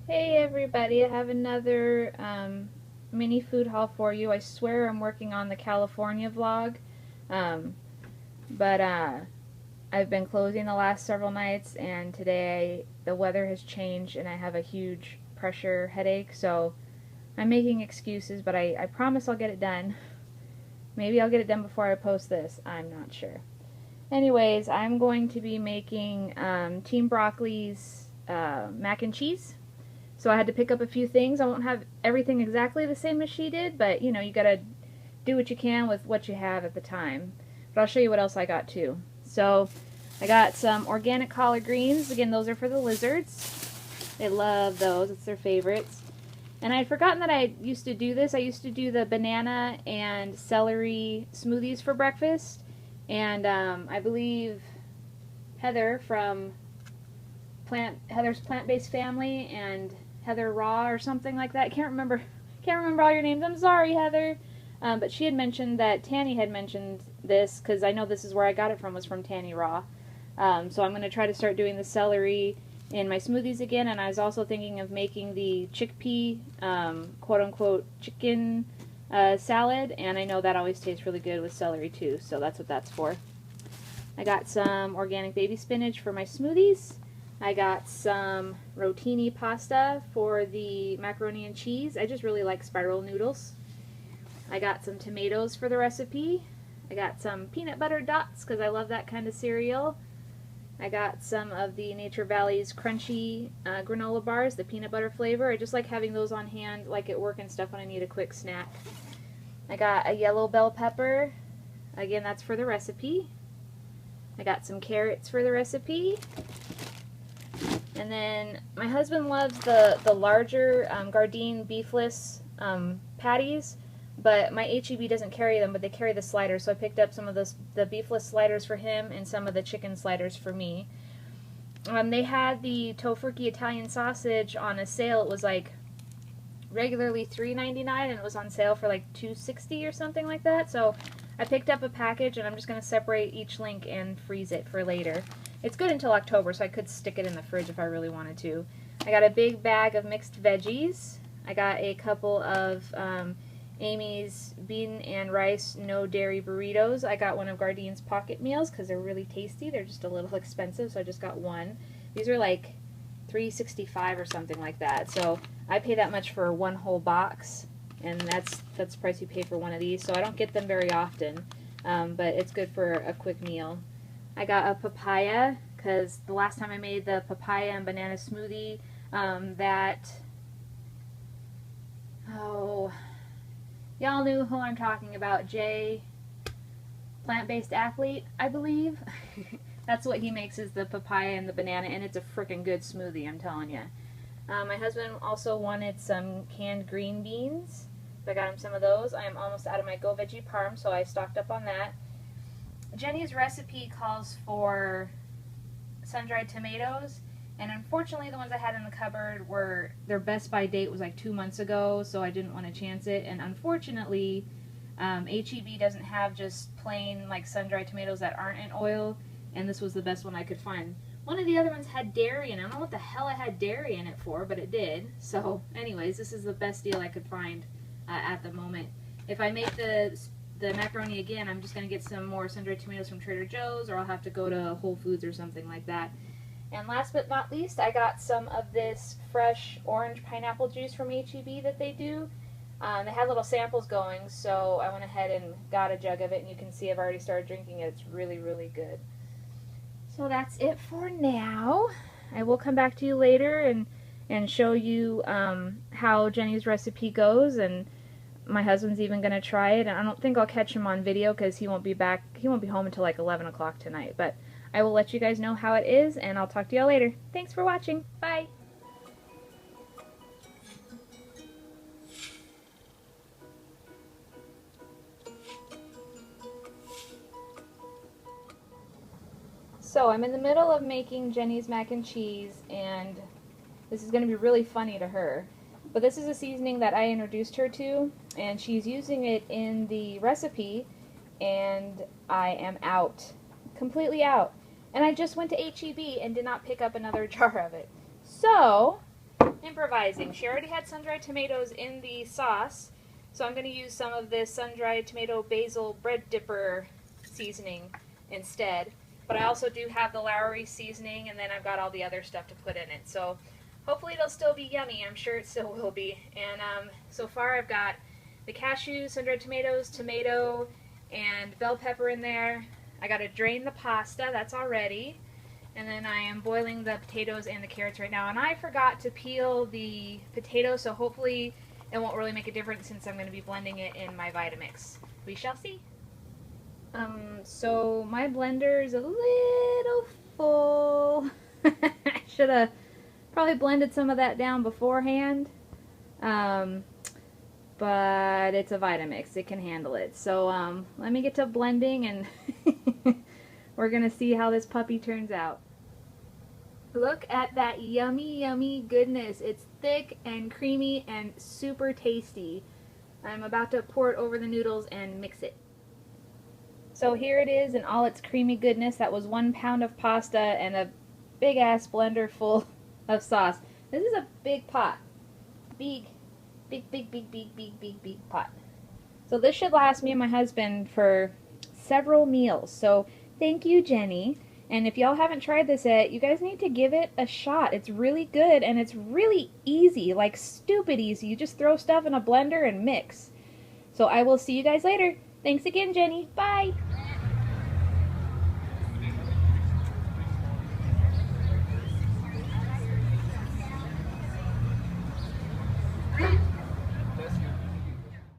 Hey everybody, I have another mini food haul for you. I swear I'm working on the California vlog, um, but I've been closing the last several nights, and today the weather has changed and I have a huge pressure headache, so I'm making excuses, but I promise I'll get it done. Maybe I'll get it done before I post this, I'm not sure. Anyways, I'm going to be making Team Broccoli's mac and cheese. So I had to pick up a few things. I won't have everything exactly the same as she did, but you know, you gotta do what you can with what you have at the time. But I'll show you what else I got too. So I got some organic collard greens. Again, those are for the lizards. They love those. It's their favorites. And I had forgotten that I used to do this. I used to do the banana and celery smoothies for breakfast. And I believe Heather from Heather's Plant-Based Family and Heather Raw or something like that. Can't remember all your names. I'm sorry, Heather. But she had mentioned that Tanny had mentioned this, because I know this is where I got it from, was from Tanny Raw. So I'm going to try to start doing the celery in my smoothies again, and I was also thinking of making the chickpea, quote-unquote, chicken salad, and I know that always tastes really good with celery too, so that's what that's for. I got some organic baby spinach for my smoothies. I got some rotini pasta for the macaroni and cheese. I just really like spiral noodles. I got some tomatoes for the recipe. I got some peanut butter dots because I love that kind of cereal. I got some of the Nature Valley's crunchy granola bars, the peanut butter flavor. I just like having those on hand, like at work and stuff, when I need a quick snack. I got a yellow bell pepper. Again, that's for the recipe. I got some carrots for the recipe. And then my husband loves the larger Gardein beefless patties, but my HEB doesn't carry them, but they carry the sliders, so I picked up some of the beefless sliders for him and some of the chicken sliders for me. They had the tofurkey Italian sausage on a sale. It was like regularly $3.99 and it was on sale for like $2.60 or something like that, so I picked up a package and I'm just going to separate each link and freeze it for later. It's good until October, so I could stick it in the fridge if I really wanted to. I got a big bag of mixed veggies. I got a couple of Amy's bean and rice no dairy burritos. I got one of Gardein's pocket meals because they're really tasty. They're just a little expensive, so I just got one. These are like $3.65 or something like that. So I pay that much for one whole box, and that's the price you pay for one of these. So I don't get them very often, but it's good for a quick meal. I got a papaya because the last time I made the papaya and banana smoothie, y'all knew who I'm talking about, Jay, Plant-Based Athlete, I believe. That's what he makes, is the papaya and the banana, and it's a freaking good smoothie, I'm telling you. My husband also wanted some canned green beans, so I got him some of those. I am almost out of my Go Veggie Parm, so I stocked up on that. Jenny's recipe calls for sun-dried tomatoes, and unfortunately the ones I had in the cupboard their best by date was like 2 months ago, so I didn't want to chance it. And unfortunately HEB doesn't have just plain like sun-dried tomatoes that aren't in oil, and this was the best one I could find. One of the other ones had dairy in it. I don't know what the hell I had dairy in it for, but it did. So anyways, this is the best deal I could find at the moment. If I make the macaroni again, I'm just going to get some more sun-dried tomatoes from Trader Joe's, or I'll have to go to Whole Foods or something like that. And last but not least, I got some of this fresh orange pineapple juice from HEB that they do. They had little samples going, so I went ahead and got a jug of it, and you can see I've already started drinking it. It's really, really good. So that's it for now. I will come back to you later and show you how Jenny's recipe goes, and my husband's even going to try it, and I don't think I'll catch him on video because he won't be home until like 11 o'clock tonight, but I will let you guys know how it is, and I'll talk to y'all later. Thanks for watching. Bye! So I'm in the middle of making Jenny's mac and cheese, and this is going to be really funny to her. But this is a seasoning that I introduced her to, and she's using it in the recipe, and I am out. Completely out. And I just went to HEB and did not pick up another jar of it. So, improvising. She already had sun-dried tomatoes in the sauce, so I'm going to use some of this sun-dried tomato basil bread dipper seasoning instead. But I also do have the Lowry seasoning, and then I've got all the other stuff to put in it. So hopefully it'll still be yummy. I'm sure it still will be. And so far I've got the cashews, sun-dried tomatoes, tomato, and bell pepper in there. I got to drain the pasta. That's all ready. And then I am boiling the potatoes and the carrots right now. And I forgot to peel the potatoes, so hopefully it won't really make a difference since I'm going to be blending it in my Vitamix. We shall see. So my blender is a little full. I should have probably blended some of that down beforehand. But it's a Vitamix. It can handle it. So let me get to blending and we're going to see how this puppy turns out. Look at that yummy, yummy goodness. It's thick and creamy and super tasty. I'm about to pour it over the noodles and mix it. So here it is in all its creamy goodness. That was 1 pound of pasta and a big ass blender full of sauce. This is a big pot. Big pot. So this should last me and my husband for several meals. So thank you, Jenny. And if y'all haven't tried this yet, you guys need to give it a shot. It's really good and it's really easy, like stupid easy. You just throw stuff in a blender and mix. So I will see you guys later. Thanks again, Jenny. Bye.